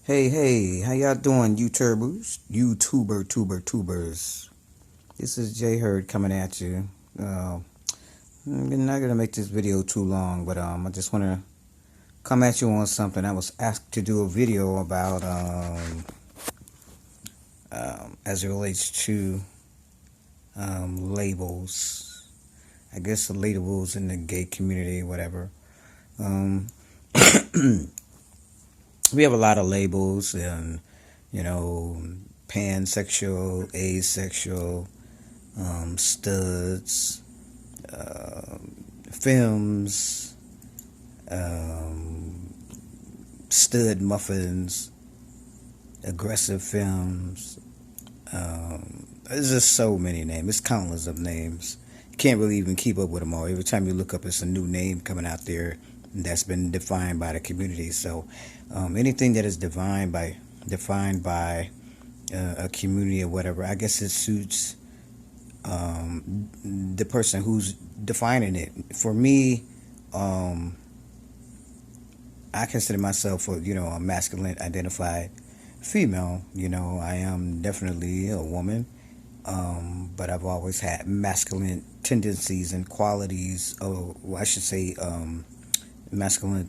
Hey, how y'all doing, YouTubers? Tubers. This is Jay Hurd coming at you. I'm not gonna make this video too long, but I just wanna come at you on something. I was asked to do a video about as it relates to labels. I guess the labels in the gay community, whatever. Um, we have a lot of labels, and you know, pansexual, asexual, studs, uh, films, um, stud muffins, aggressive films. There's just so many names. It's countless of names. You can't really even keep up with them all. Every time you look up, it's a new name coming out there that's been defined by the community. So anything that is defined by a community or whatever, I guess it suits the person who's defining it. For me, um, I consider myself a masculine identified female. I am definitely a woman, but I've always had masculine tendencies and qualities, or well, I should say, masculine,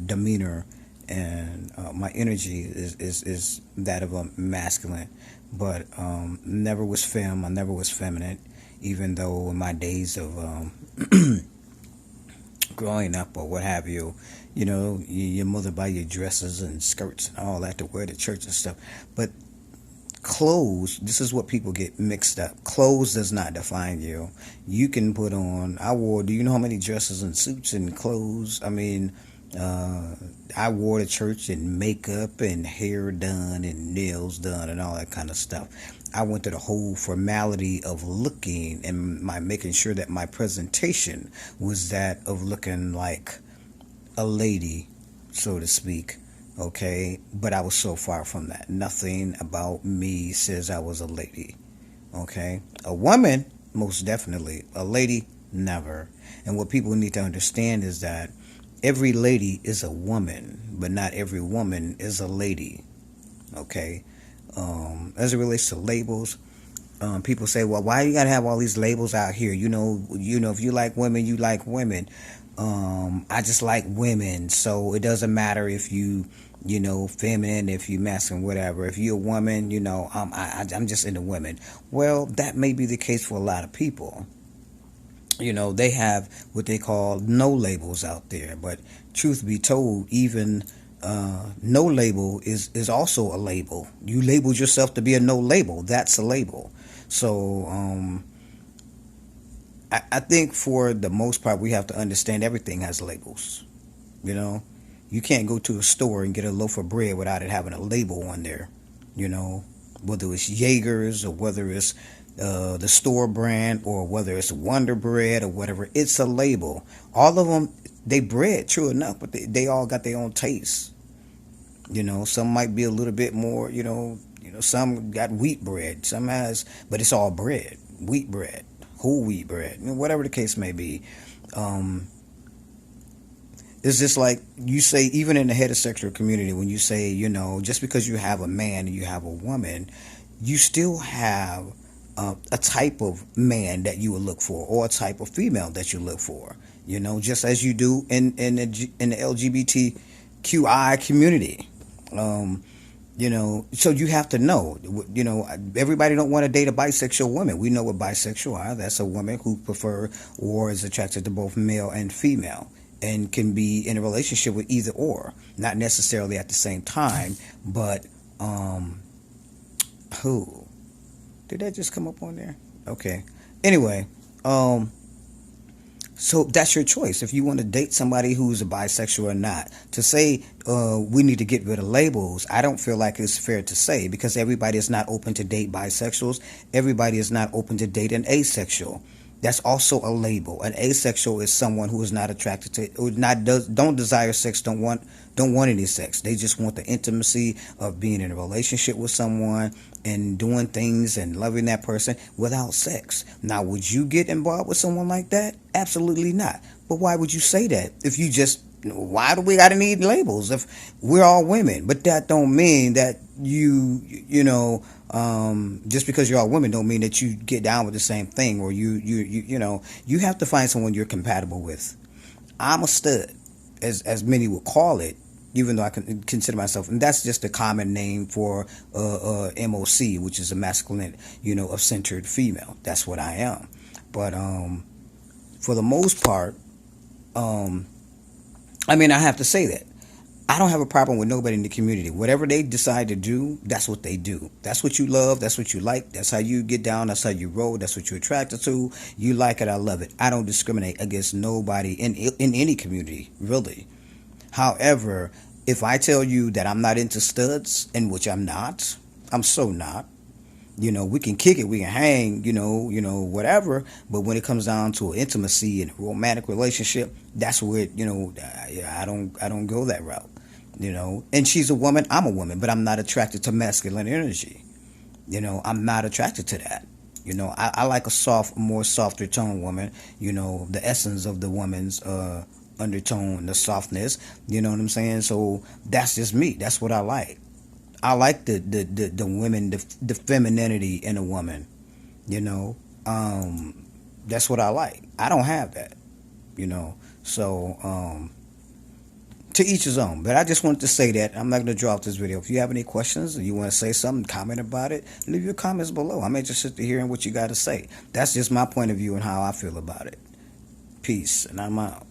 demeanor, and my energy is that of a masculine, but never was femme. I never was feminine, even though in my days of growing up or what have you, your mother buy you dresses and skirts and all that to wear to church and stuff. But clothes, this is what people get mixed up. Clothes does not define you. You can put on, do you know how many dresses and suits and clothes? I mean, I wore to church and makeup and hair done and nails done and all that kind of stuff. I went through the whole formality of looking and my making sure that my presentation was that of looking like a lady, so to speak. Okay, but I was so far from that. Nothing about me says I was a lady. Okay, a woman, most definitely. A lady, never. And what people need to understand is that every lady is a woman, but not every woman is a lady. Okay, as it relates to labels, people say, "Well, why you gotta have all these labels out here?" If you like women, you like women. I just like women, so it doesn't matter if feminine, if you masculine, whatever. If you're a woman, I'm just into women. Well, that may be the case for a lot of people. They have what they call no labels out there, but truth be told, even no label is also a label. You labeled yourself to be a no label. That's a label. So I think for the most part, we have to understand everything has labels. You know, you can't go to a store and get a loaf of bread without it having a label on there. You know, whether it's Jaegers or whether it's the store brand or whether it's Wonder Bread or whatever, it's a label. All of them, they bread, true enough, but they all got their own taste. Some might be a little bit more. Some got wheat bread, some has, but it's all bread, wheat bread, whole wheat bread, whatever the case may be. Um, it's just like you say, even in the heterosexual community, when you say, just because you have a man and you have a woman, you still have a type of man that you would look for, or a type of female that you look for. Just as you do in the LGBTQI community. So you have to know. Everybody don't want to date a bisexual woman. We know what bisexual are. That's a woman who prefer or is attracted to both male and female, and can be in a relationship with either or, not necessarily at the same time. But who did that just come up on there? Okay. Anyway, so that's your choice. If you want to date somebody who's a bisexual or not. To say we need to get rid of labels, I don't feel like it's fair to say, because everybody is not open to date bisexuals. Everybody is not open to date an asexual. That's also a label. An asexual is someone who is not attracted to, or don't desire sex, don't want any sex. They just want the intimacy of being in a relationship with someone and doing things and loving that person without sex. Now, would you get involved with someone like that? Absolutely not. But why would you say that if you just Why do we gotta need labels if we're all women? But that don't mean that just because you're all women don't mean that you get down with the same thing, or you have to find someone you're compatible with. I'm a stud, as many would call it, even though I can consider myself, and that's just a common name for M.O.C, which is a masculine, of centered female. That's what I am. But for the most part, I have to say that I don't have a problem with nobody in the community. Whatever they decide to do, that's what they do. That's what you love. That's what you like. That's how you get down. That's how you roll. That's what you're attracted to. You like it. I love it. I don't discriminate against nobody in any community, really. However, if I tell you that I'm not into studs, in which I'm not, I'm so not. We can kick it, we can hang, whatever. But when it comes down to intimacy and a romantic relationship, that's where I don't go that route. And she's a woman, I'm a woman, but I'm not attracted to masculine energy. I'm not attracted to that. I like a more softer tone woman. The essence of the woman's undertone, the softness. You know what I'm saying? So that's just me. That's what I like. I like the women, the femininity in a woman. That's what I like. I don't have that. So to each his own. But I just wanted to say that I'm not going to draw out this video. If you have any questions or you want to say something, comment about it, leave your comments below. I'm interested to hearing what you got to say. That's just my point of view and how I feel about it. Peace, and I'm out.